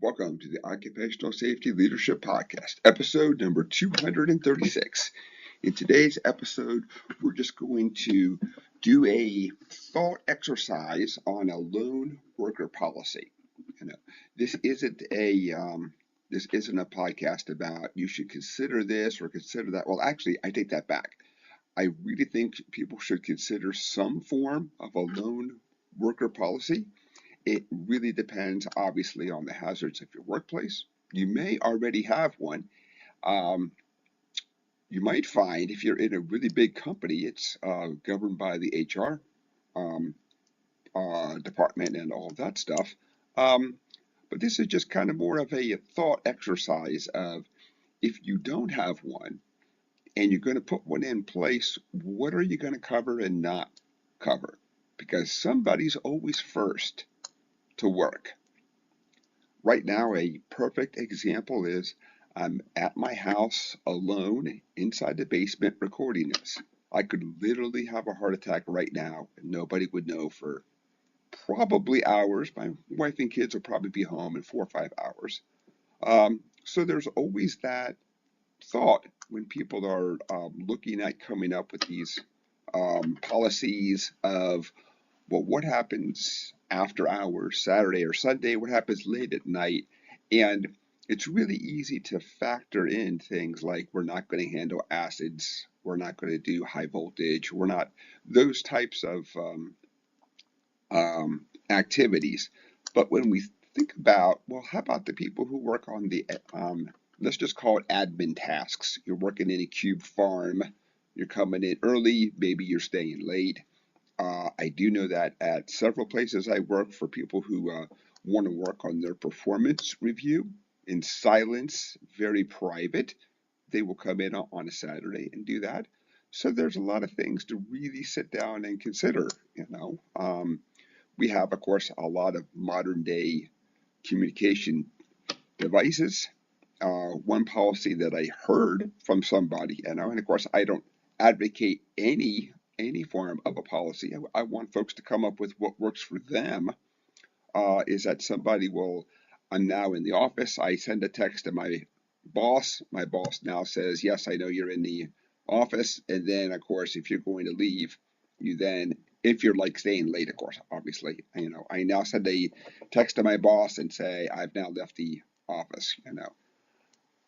Welcome to the Occupational Safety Leadership Podcast, episode number 236. In today's episode, we're just going to do a thought exercise on a lone worker policy. You know, this isn't a podcast about you should consider this or consider that. Well, actually, I take that back. I really think people should consider some form of a lone worker policy. It really depends, obviously, on the hazards of your workplace. You may already have one. Um, you might find if you're in a really big company, it's governed by the HR um, department and all of that stuff. Um, but this is just kind of more of a thought exercise of if you don't have one and you're going to put one in place, what are you going to cover and not cover? Because somebody's always first to work. Right now, a perfect example is I'm at my house alone inside the basement recording this. I could literally have a heart attack right now and nobody would know for probably hours. My wife and kids will probably be home in 4 or 5 hours. So there's always that thought when people are looking at coming up with these policies of, well, what happens after hours, Saturday or Sunday? What happens late at night? And it's really easy to factor in things like we're not going to handle acids, we're not going to do high voltage, we're not those types of activities. But when we think about, well, how about the people who work on the, let's just call it admin tasks? You're working in a cube farm, you're coming in early, maybe you're staying late. I do know that at several places I work for people who want to work on their performance review in silence, very private. They will come in on a Saturday and do that. So there's a lot of things to really sit down and consider. We have, of course, a lot of modern day communication devices. One policy that I heard from somebody, and of course I don't advocate any form of a policy. I want folks to come up with what works for them. Is that somebody will? I'm now in the office. I send a text to my boss. My boss now says, "Yes, I know you're in the office." And then, of course, if you're going to leave, you then, if you're like staying late, of course, obviously, I now send a text to my boss and say, "I've now left the office."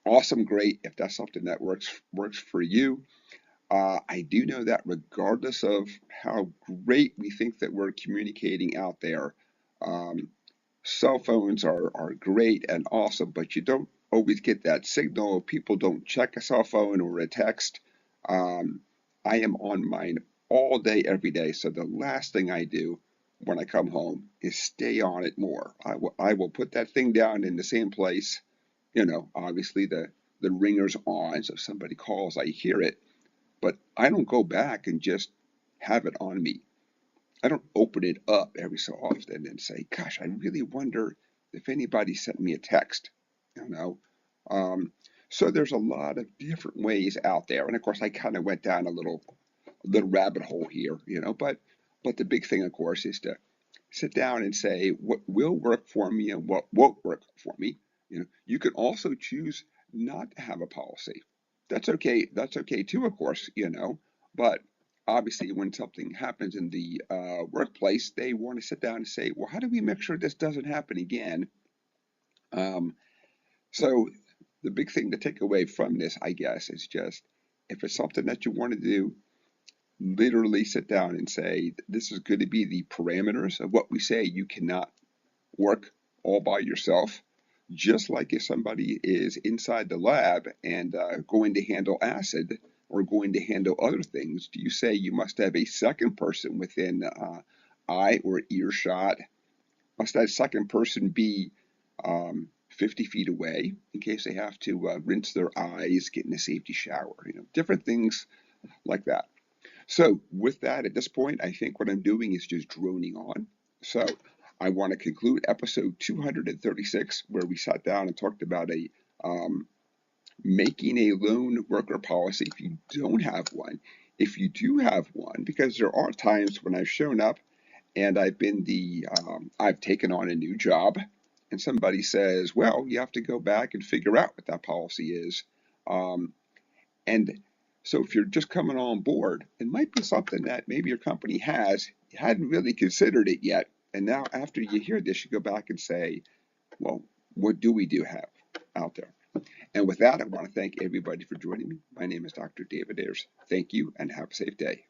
Awesome, great. If that's something that works for you. I do know that regardless of how great we think that we're communicating out there, um, cell phones are great and awesome, but you don't always get that signal. People don't check a cell phone or a text. Um, I am on mine all day, every day. So the last thing I do when I come home is stay on it more. I will put that thing down in the same place. Obviously the ringer's on, so if somebody calls, I hear it, but I don't go back and just have it on me. I don't open it up every so often and say, gosh, I really wonder if anybody sent me a text, you know. Um, so there's a lot of different ways out there. And of course, I kind of went down a little rabbit hole here, but the big thing, of course, is to sit down and say what will work for me and what won't work for me. You can also choose not to have a policy. That's okay. That's okay too, of course. But obviously, when something happens in the workplace, they want to sit down and say, well, how do we make sure this doesn't happen again? Um, so the big thing to take away from this, I guess, is just if it's something that you want to do, literally sit down and say, this is going to be the parameters of what we say. You cannot work all by yourself. Just like if somebody is inside the lab and going to handle acid or going to handle other things, do you say you must have a second person within eye or earshot? Must that second person be 50 feet away in case they have to rinse their eyes, get in a safety shower? Different things like that. So with that, at this point, I think what I'm doing is just droning on. So I want to conclude episode 236, where we sat down and talked about making a lone worker policy if you don't have one. If you do have one, because there are times when I've shown up and I've taken on a new job and somebody says, well, you have to go back and figure out what that policy is. Um, and so if you're just coming on board, it might be something that maybe your company has, you hadn't really considered it yet. And now after you hear this, you go back and say, well, what do we do have out there? And with that, I want to thank everybody for joining me. My name is Dr. David Ayers. Thank you and have a safe day.